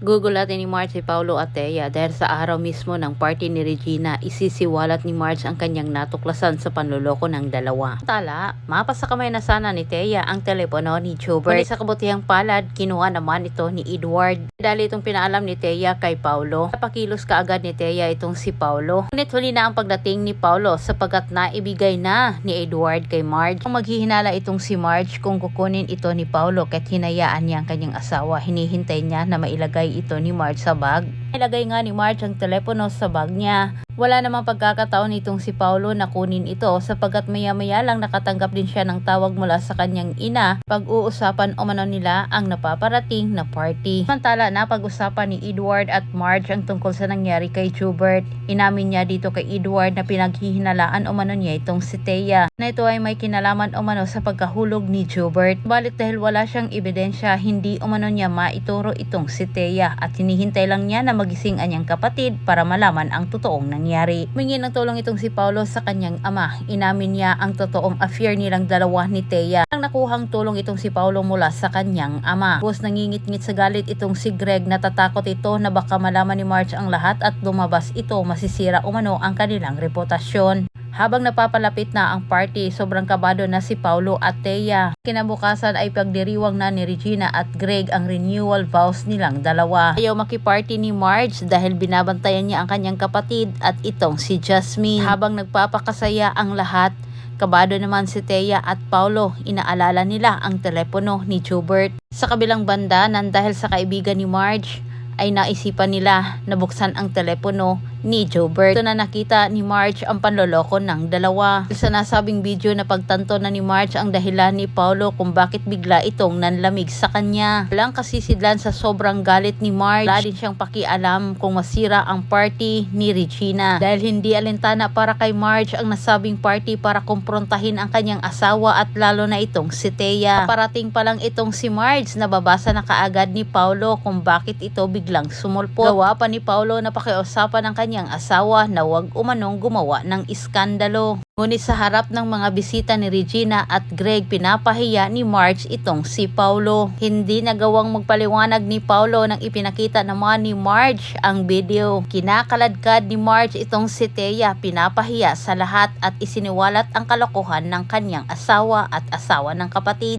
Gugulatin ni Marge si Paulo at Thea dahil sa araw mismo ng party ni Regina, isisiwalat ni Marge ang kanyang natuklasan sa panloloko ng dalawa. Tala, mapasa kamay na sana ni Thea ang telepono ni Jobert. Ngunit sa kabutihang palad, kinuha naman ito ni Edward. Dahil itong pinaalam ni Thea kay Paulo. Napakilos kaagad ni Thea itong si Paulo. Ngunit huli na ang pagdating ni Paulo sapagkat naibigay na ni Edward kay Marge. Kung maghihinala itong si Marge kung kukunin ito ni Paulo kahit hinayaan niya ang kanyang asawa, hinihintay niya na mailagay ito ni Marge sa bag. Ilagay nga ni Marge ang telepono sa bag niya. Wala namang pagkakataon itong si Paulo na kunin ito sapagkat maya-maya lang nakatanggap din siya ng tawag mula sa kanyang ina pag-uusapan umano nila ang napaparating na party. Samantala, napag-usapan ni Edward at Marge ang tungkol sa nangyari kay Jobert. Inamin niya dito kay Edward na pinaghihinalaan umano niya itong si Thea na ito ay may kinalaman umano sa pagkahulog ni Jobert. Balit dahil wala siyang ebidensya, hindi umano niya maituro itong si Thea at hinihintay lang niya na magising ang niyang kapatid para malaman ang totoong nangyari. Humingi ng tulong itong si Paulo sa kanyang ama. Inamin niya ang totoong affair nilang dalawa ni Thea. Ang nakuhang tulong itong si Paulo mula sa kanyang ama. Tapos nangingit-ngit sa galit itong si Greg, natatakot ito na baka malaman ni Marge ang lahat at lumabas ito, masisira umano ang kanilang reputasyon. Habang napapalapit na ang party, sobrang kabado na si Paulo at Thea. Kinabukasan ay pagdiriwang na ni Regina at Greg ang renewal vows nilang dalawa. Ayaw makiparty ni Marge dahil binabantayan niya ang kanyang kapatid at itong si Jasmine. Habang nagpapakasaya ang lahat, kabado naman si Thea at Paulo, inaalala nila ang telepono ni Jobert. Sa kabilang banda, dahil sa kaibigan ni Marge, ay naisipan nila na buksan ang telepono ni Jobert. Ito na nakita ni Marge ang panloloko ng dalawa. Sa nasabing video na pagtanto na ni Marge ang dahilan ni Paulo kung bakit bigla itong nanlamig sa kanya. Walang kasisidlan sa sobrang galit ni Marge. Wala din siyang pakialam kung masira ang party ni Regina. Dahil hindi alintana para kay Marge ang nasabing party para kumprontahin ang kanyang asawa at lalo na itong si Thea. Parating pa lang itong si Marge, nababasa na kaagad ni Paulo kung bakit ito biglang sumulpot. Gawa pa ni Paulo na pakiusapan ng kanyang asawa na huwag umanong gumawa ng iskandalo. Ngunit sa harap ng mga bisita ni Regina at Greg, pinapahiya ni Marge itong si Paulo. Hindi nagawang magpaliwanag ni Paulo nang ipinakita naman ni Marge ang video. Kinakaladkad ni Marge itong si Thea, pinapahiya sa lahat at isiniwalat ang kalokohan ng kanyang asawa at asawa ng kapatid.